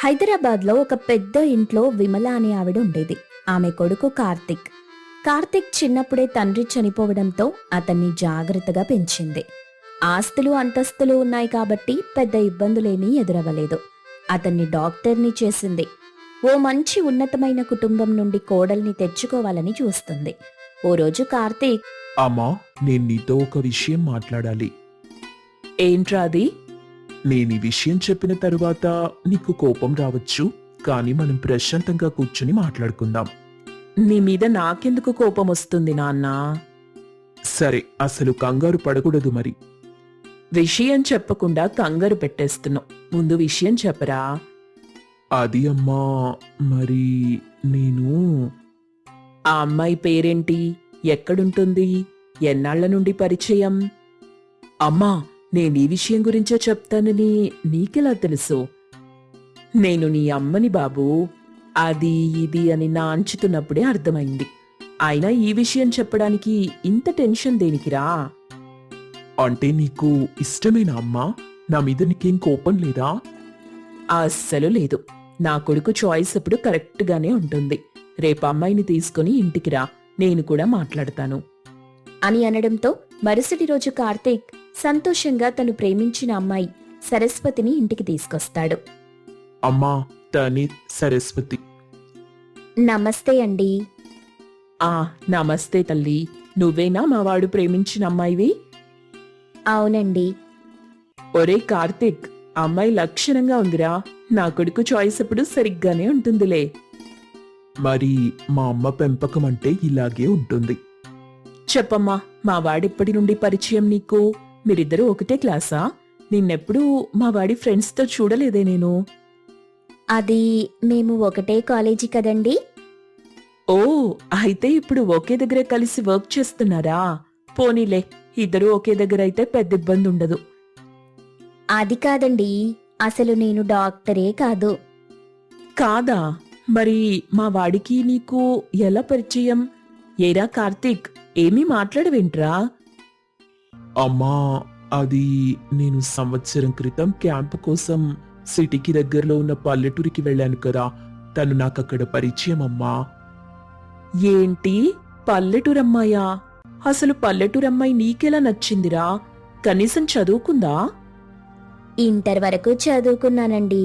హైదరాబాద్లో ఒక పెద్ద ఇంట్లో విమల అనే ఆవిడ ఉండేది. ఆమె కొడుకు కార్తిక్. కార్తిక్ చిన్నప్పుడే తండ్రి చనిపోవడంతో అతన్ని జాగ్రత్తగా పెంచింది. ఆస్తులు అంతస్తులు ఉన్నాయి కాబట్టి పెద్ద ఇబ్బందులేమీ ఎదురవ్వలేదు. అతన్ని డాక్టర్ని చేసింది. ఓ మంచి ఉన్నతమైన కుటుంబం నుండి కోడల్ని తెచ్చుకోవాలని చూస్తుంది. ఓ రోజు కార్తీక్, అమ్మా, నేను నీతో ఒక విషయం మాట్లాడాలి. ఏంట్రాది? నేను ఈ విషయం చెప్పిన తరువాత నీకు కోపం రావచ్చు, కానీ మనం ప్రశాంతంగా కూర్చుని మాట్లాడుకుందాం. నీ మీద నాకెందుకు కోపం వస్తుంది నాన్నా? సరే, అసలు కంగారు పడకూడదు మరి. విషయం చెప్పకుండా కంగారు పెట్టేస్తున్నావు. ముందు విషయం చెప్పరా. అది అమ్మా, మరి నేను ఆ అమ్మాయి పేరేంటి? ఎక్కడుంటుంది? ఎన్నాళ్ల నుండి పరిచయం? అమ్మా, నేను ఈ విషయం గురించే చెప్తానని నీకెలా తెలుసు? నేను నీ అమ్మని బాబూ. అది ఇది అని నాంచుతున్నప్పుడే అర్థమైంది. అయినా ఈ విషయం చెప్పడానికి ఇంత టెన్షన్ దేనికిరా? అంటే నీకు ఇష్టమేనా అమ్మా? నా మీద నీకేం కోపం లేదా? అస్సలు లేదు. నా కొడుకు చాయిస్ ఎప్పుడు కరెక్ట్గానే ఉంటుంది. రేపు అమ్మాయిని తీసుకుని ఇంటికి రా, నేను కూడా మాట్లాడతాను అని అనడంతో మరుసటి రోజు కార్తీక్ సంతోషంగా తను ప్రేమించిన అమ్మాయి సరస్వతిని ఇంటికి తీసుకొస్తాడు. అమ్మా, తని సరస్వతి. నమస్తే అండి. నమస్తే తల్లి. నువ్వేనా మా వాడు ప్రేమించిన అమ్మాయివి? అవునండి. ఒరే కార్తీక్, అమ్మాయి లక్షణంగా ఉందిరా. నా కొడుకు చాయిస్ ఎప్పుడు సరిగ్గానే ఉంటుందిలే. మరి మా అమ్మ పెంపకం అంటే ఇలాగే ఉంటుంది. చెప్పమ్మా, మా వాడిప్పటి నుండి పరిచయం నీకు? మీరిద్దరూ ఒకటే క్లాసా? నిన్నెప్పుడూ మా వాడి ఫ్రెండ్స్తో చూడలేదే నేను. అది మేము ఒకటే కాలేజీ కదండి. ఓ, అయితే ఇప్పుడు ఒకే దగ్గర కలిసి వర్క్ చేస్తున్నారా? పోనీలే, ఇద్దరూ ఒకే దగ్గర అయితే పెద్ద ఇబ్బంది ఉండదు. అది కాదండి, అసలు నేను డాక్టరే కాదు. కాదా? మరి మా వాడికి నీకు ఎలా పరిచయం? ఏరా కార్తీక్, ఏమీ మాట్లాడవేంట్రా? అమ్మా, అది నేను సంవత్సరం క్రితం క్యాంపు కోసం సిటీకి దగ్గరలో ఉన్న పల్లెటూరికి వెళ్ళాను కదా, తను నాకక్కడ పరిచయం అమ్మా. ఏంటి, పల్లెటూరమ్మాయా? అసలు పల్లెటూరమ్మాయి నీకెలా నచ్చిందిరా? కనీసం చదువుకుందా? ఇంటర్ వరకు చదువుకున్నానండి.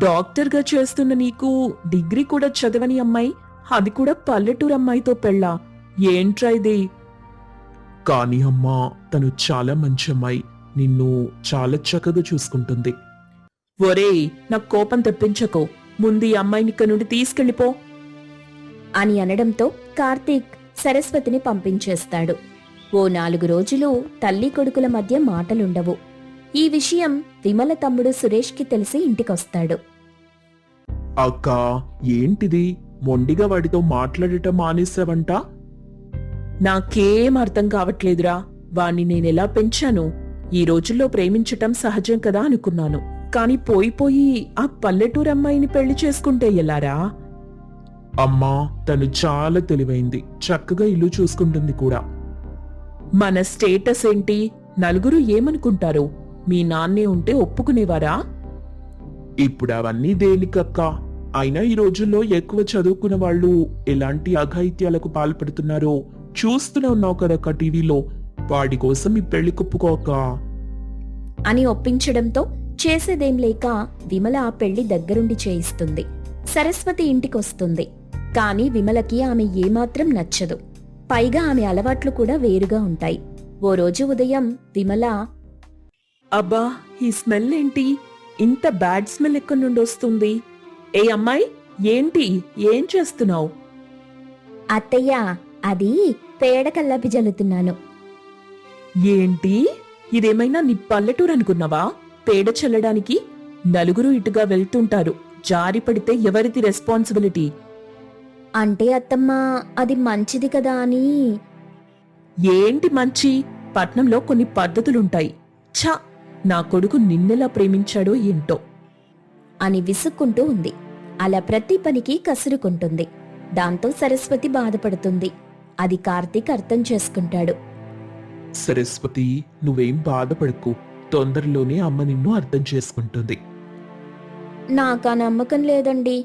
డాక్టర్గా చేస్తున్న నీకు డిగ్రీ కూడా చదవని అమ్మాయి, అది కూడా పల్లెటూరమ్మాయితో పెళ్ళా? ఏంట్రా ఇది? కానీ అమ్మా, తను చాలా మంచి అమ్మాయి. నిన్ను చాలా చక్కగా చూసుకుంటుంది. ఒరేయ్, నాకు కోపం తెప్పించకో. ముందు ఈ అమ్మాయిని ఇక్కడి నుండి తీసుకెళ్ళిపో అని అనడంతో కార్తీక్ సరస్వతిని పంపించేస్తాడు. ఓ 4 రోజులు తల్లి కొడుకుల మధ్య మాటలుండవు. ఈ విషయం విమల తమ్ముడు సురేష్కి తెలిసి ఇంటికొస్తాడు. అక్క, ఏంటిది? మొండిగా వాడితో మాట్లాడటం మానేసావంట? నాకేం అర్థం కావట్లేదురా. వాణ్ణి నేనెలా పెంచాను? ఈ రోజుల్లో ప్రేమించటం సహజం కదా అనుకున్నాను. కాని పోయి ఆ పల్లెటూరమ్మాయిని పెళ్లి చేసుకుంటే ఎలారా? అమ్మా, తను చాలా తెలివైంది, చక్కగా ఇల్లు చూసుకుంటుంది కూడా. మన స్టేటస్ ఏంటి? నలుగురు ఏమనుకుంటారు? మీ నాన్నే ఉంటే ఒప్పుకునేవారా? ఇప్పుడు అవన్నీ దేనికక్క? అయినా ఈ రోజుల్లో ఎక్కువ చదువుకున్న వాళ్ళు ఎలాంటి అఘాయిత్యాలకు పాల్పడుతున్నారో చూస్తూనే ఉన్నావు కదక్క టీవీలో. వాడి కోసం ఈ పెళ్లి కుప్పుకోక అని ఒప్పించడంతో చేసేదేం లేక విమల ఆ పెళ్లి దగ్గరుండి చేయిస్తుంది. సరస్వతి ఇంటికొస్తుంది. కాని విమలకి ఆమె ఏమాత్రం నచ్చదు. పైగా ఆమె అలవాట్లు కూడా వేరుగా ఉంటాయి. ఓ రోజు ఉదయం విమల, అబ్బా, ఈ స్మెల్ ఏంటి? ఇంత బ్యాడ్ స్మెల్ ఎక్కడి నుండి వస్తుంది? ఏ అమ్మాయి, ఏంటి, ఏం చేస్తున్నావు? అత్తయ్య, అది పేడ కల్లాపి జల్లుతున్నాను. ఏంటి, ఇదేమైనా నీ పల్లెటూరు అనుకున్నావా? పేడ చల్లడానికి నలుగురు ఇటుగా వెళ్తుంటారు. జారి పడితే ఎవరిది రెస్పాన్సిబిలిటీ? అంటే అత్తమ్మా, అది మంచిది కదా అని. ఏంటి మంచి? పట్నంలో కొన్ని పద్ధతులుంటాయి. ఛ, నా కొడుకు నిన్నెలా ప్రేమించాడో ఏంటో అని విసుక్కుంటూ ఉంది. అలా ప్రతి పనికి కసురుకుంటుంది. దాంతో సరస్వతి బాధపడుతుంది. అది కార్తీక్ అర్థం చేసుకుంటాడు. సరస్వతి, నువ్వేం బాధపడకు. తొందరలోనే అమ్మ నిన్ను అర్థం చేసుకుంటుంది. నాకా నమ్మకం లేదండి.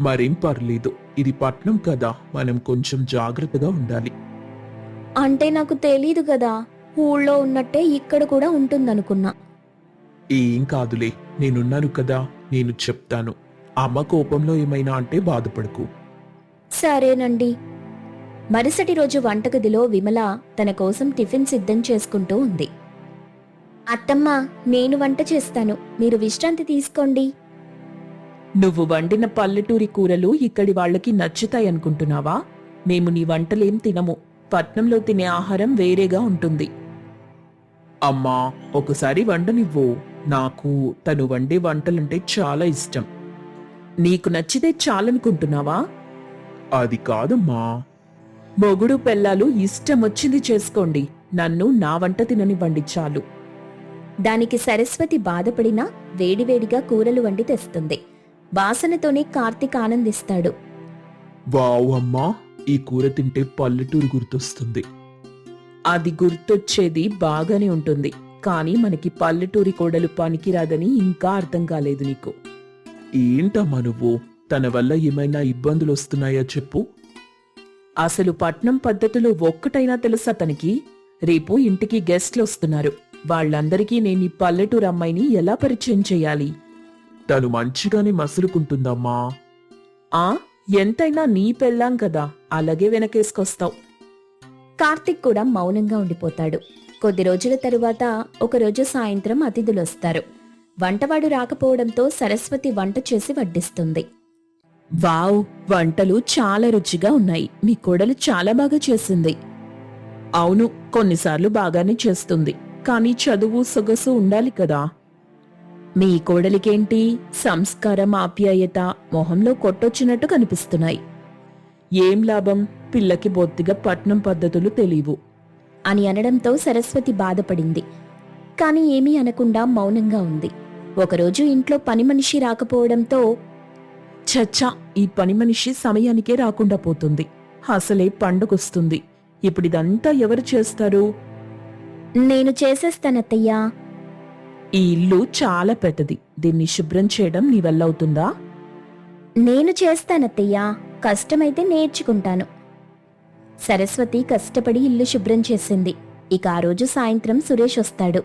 మరేం పర్లేదు, ఇది పట్నం కదా, మనం కొంచెం జాగ్రత్తగా ఉండాలి. అంటే నాకు తెలీదు కదా, ఊళ్ళో ఉన్నట్టే ఇక్కడ కూడా ఉంటుందనుకున్నా. ఏం కాదులే, నేనున్నాను కదా, నేను చెప్తాను. అమ్మ కోపంలో ఏమైనా అంటే బాధపడకు. సరేనండి. మరుసటి రోజు వంటగదిలో విమల తన కోసం టిఫిన్ సిద్ధం చేసుకుంటూ ఉంది. అత్తమ్మ, నేను వంట చేస్తాను, మీరు విశ్రాంతి తీసుకోండి. నువ్వు వండిన పల్లెటూరి కూరలు ఇక్కడి వాళ్ళకి నచ్చుతాయనుకుంటున్నావా? మేము నీ వంటలేం తినము. పట్నంలో తినే ఆహారం వేరేగా ఉంటుంది. అమ్మా, ఒకసారి వండనివ్వు. నాకు తను వండే వంటలంటే చాలా ఇష్టం. నీకు నచ్చితే చాలనుకుంటున్నావా? అది కాదమ్మా. మొగుడు పెళ్ళాలు ఇష్టమొచ్చింది చేసుకోండి, నన్ను నా వంట తిననివ్వండి చాలు. దానికి సరస్వతి బాధపడినా వేడివేడిగా కూరలు వండి తెస్తుంది. వాసనతోనే కార్తీక్ ఆనందిస్తాడు. వావ్ అమ్మా, ఈ కూర తింటే పల్లెటూరు గుర్తొస్తుంది. అది గుర్తొచ్చేది బాగానే ఉంటుంది, కానీ మనకి పల్లెటూరి కోడలు పనికిరాదని ఇంకా అర్థం కాలేదు నీకు. ఏంటమ్మా నువ్వు? తన వల్ల ఏమైనా ఇబ్బందులు వస్తున్నాయా చెప్పు. అసలు పట్నం పద్ధతులు ఒక్కటైనా తెలుసా తనకి? రేపు ఇంటికి గెస్ట్లు వస్తున్నారు. వాళ్ళందరికీ నేను ఈ పల్లెటూరు అమ్మాయిని ఎలా పరిచయం చెయ్యాలి? తను మంచిగానే మసులుకుంటుందమ్మా. ఆ ఎంతైనా నీ పెళ్ళాం కదా, అలాగే వెనకేసుకొస్తావు. కార్తీక్ కూడా మౌనంగా ఉండిపోతాడు. కొద్ది రోజుల తరువాత ఒకరోజు సాయంత్రం అతిథులొస్తారు. వంటవాడు రాకపోవడంతో సరస్వతి వంట చేసి వడ్డిస్తుంది. వావ్, వంటలు చాలా రుచిగా ఉన్నాయి. మీ కోడలు చాలా బాగా చేసింది. అవును, కొన్నిసార్లు బాగానే చేస్తుంది, కానీ చదువు సొగసు ఉండాలి కదా. మీ కోడలికేంటి సంస్కారం, ఆప్యాయత మొహంలో కొట్టొచ్చినట్టు కనిపిస్తున్నాయి. ఏం లాభం, పిల్లకి బొత్తిగా పట్నం పద్ధతులు తెలియవు అని అనడంతో సరస్వతి బాధపడింది. కాని ఏమీ అనకుండా మౌనంగా ఉంది. ఒకరోజు ఇంట్లో పని మనిషి రాకపోవడంతో చచ్చా, ఈ పని మనిషి సమయానికే రాకుండా పోతుంది. అసలే పండగొస్తుంది. ఇప్పుడిదంతా ఎవరు చేస్తారు? నేను చేసేస్తానత్తయ్యా. ఈ ఇల్లు చాలా పెద్దది, దీన్ని శుభ్రం చేయడం నీ వల్ల అవుతుందా? నేను చేస్తానత్తయ్యా, కష్టమైతే నేర్చుకుంటాను. సరస్వతి కష్టపడి ఇల్లు శుభ్రం చేసింది. ఇక ఆ రోజు సాయంత్రం సురేష్ వస్తాడు.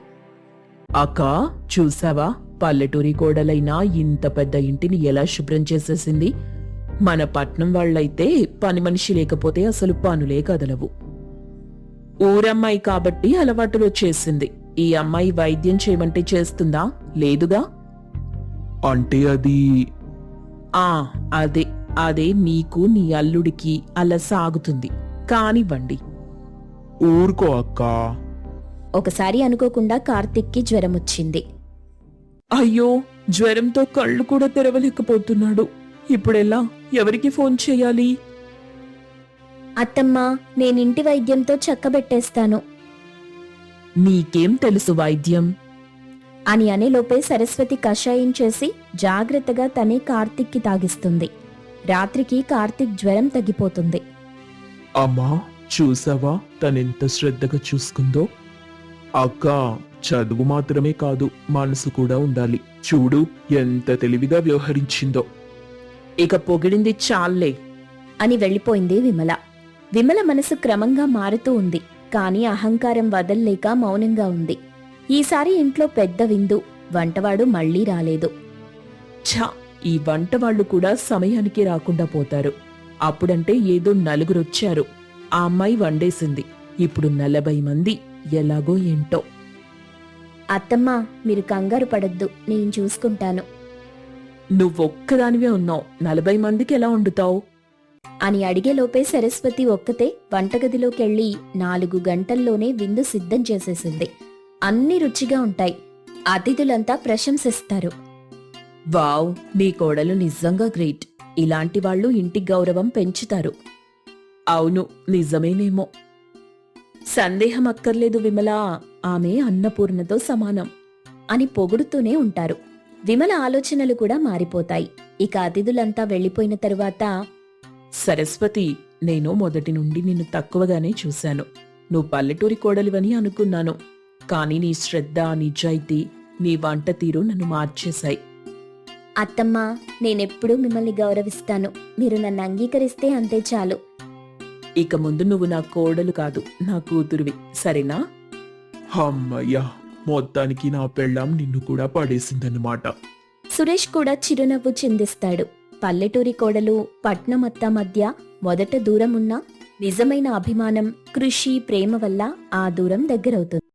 అక్కా, చూసావా, పల్లెటూరి కోడలైనా ఇంత పెద్ద ఇంటిని ఎలా శుభ్రం చేసేసింది? మన పట్నం వాళ్ళైతే పని మనిషి లేకపోతే అసలు పనులే కదలవు. ఊరమ్మాయి కాబట్టి అలవాటులో చేసింది. ఈ అమ్మాయి వైద్యం చేయమంటే చేస్తుందా? లేదుగా. అంటే అది ఆ అదే అదే నీకు నీ అల్లుడికి అలా సాగుతుంది. కానివ్వండి. ఊరుకో అక్కా. ఒకసారి అనుకోకుండా కార్తీక్కి జ్వరమొచ్చింది. అయ్యో, జ్వరంతో కళ్ళు కూడా తెరవలేకపోతున్నాడు. ఇప్పుడెలా? ఎవరికి ఫోన్ చేయాలి? అత్తమ్మా, నేనింటి వైద్యంతో చక్కబెట్టేస్తాను నీకేం తెలుసు వైద్యం? అని అనేలోపే సరస్వతి కషాయం చేసి జాగ్రత్తగా తనే కార్తీక్కి తాగిస్తుంది. రాత్రికి కార్తీక్ జ్వరం తగ్గిపోతుంది. అమ్మా, చూసావా తనెంత శ్రద్ధగా చూసుకుందో? అక్కా, చదువు మాత్రమే కాదు, మనసు కూడా ఉండాలి. చూడు ఎంత తెలివిగా వ్యవహరించిందో. ఇక పొగిడింది చాల్లే అని వెళ్ళిపోయింది విమల. విమల మనసు క్రమంగా మారుతూ ఉంది, కాని అహంకారం వదల్లేక మౌనంగా ఉంది. ఈసారి ఇంట్లో పెద్ద విందు. వంటవాడు మళ్లీ రాలేదు. ఛ, ఈ వంట వాళ్ళు కూడా సమయానికి రాకుండా పోతారు. అప్పుడంటే ఏదో నలుగురొచ్చారు. ఆ అమ్మాయి వండేసింది. ఇప్పుడు 40 మంది. ఎలాగో ఏంటో. అత్తమ్మా, మీరు కంగారు పడొద్దు, నేను చూసుకుంటాను నువ్వొక్కదానివే ఉన్నావు, 40 మందికి ఎలా వండుతావు? అని అడిగేలోపే సరస్వతి ఒక్కతే వంటగదిలోకెళ్లి 4 గంటల్లోనే విందు సిద్ధం చేసేసింది. అన్ని రుచిగా ఉంటాయి. అతిథులంతా ప్రశంసిస్తారు. వావ్, నీ కోడలు నిజంగా గ్రేట్. ఇలాంటి వాళ్ళు ఇంటి గౌరవం పెంచుతారు. అవును, నిజమేనేమో. సందేహం అక్కర్లేదు విమల, ఆమె అన్నపూర్ణతో సమానం అని పొగుడుతూనే ఉంటారు. విమల ఆలోచనలు కూడా మారిపోతాయి. ఇక అతిథులంతా వెళ్లిపోయిన తరువాత సరస్వతి, నేను మొదటి నుండి నిన్ను తక్కువగానే చూశాను. నువ్వు పల్లెటూరి కోడలివని అనుకున్నాను. కానీ నీ శ్రద్ధ, నిజాయితీ, నీ వంట తీరు నన్ను మార్చేశాయి. అత్తమ్మా, నేనెప్పుడూ మిమ్మల్ని గౌరవిస్తాను. మీరు నన్ను అంగీకరిస్తే అంతే చాలు. ఇక ముందు నువ్వు నా కోడలు కాదు, నా కూతురువి, సరేనా? అమ్మయ్యా, మొత్తానికి నా పెళ్ళాం నిన్ను కూడా పడేసిందన్నమాట. సురేష్ కూడా చిరునవ్వు చిందిస్తాడు. పల్లెటూరి కోడలు పట్నమత్త మధ్య మొదట దూరం ఉన్నా నిజమైన అభిమానం, కృషి, ప్రేమ వల్ల ఆ దూరం దగ్గరవుతుంది.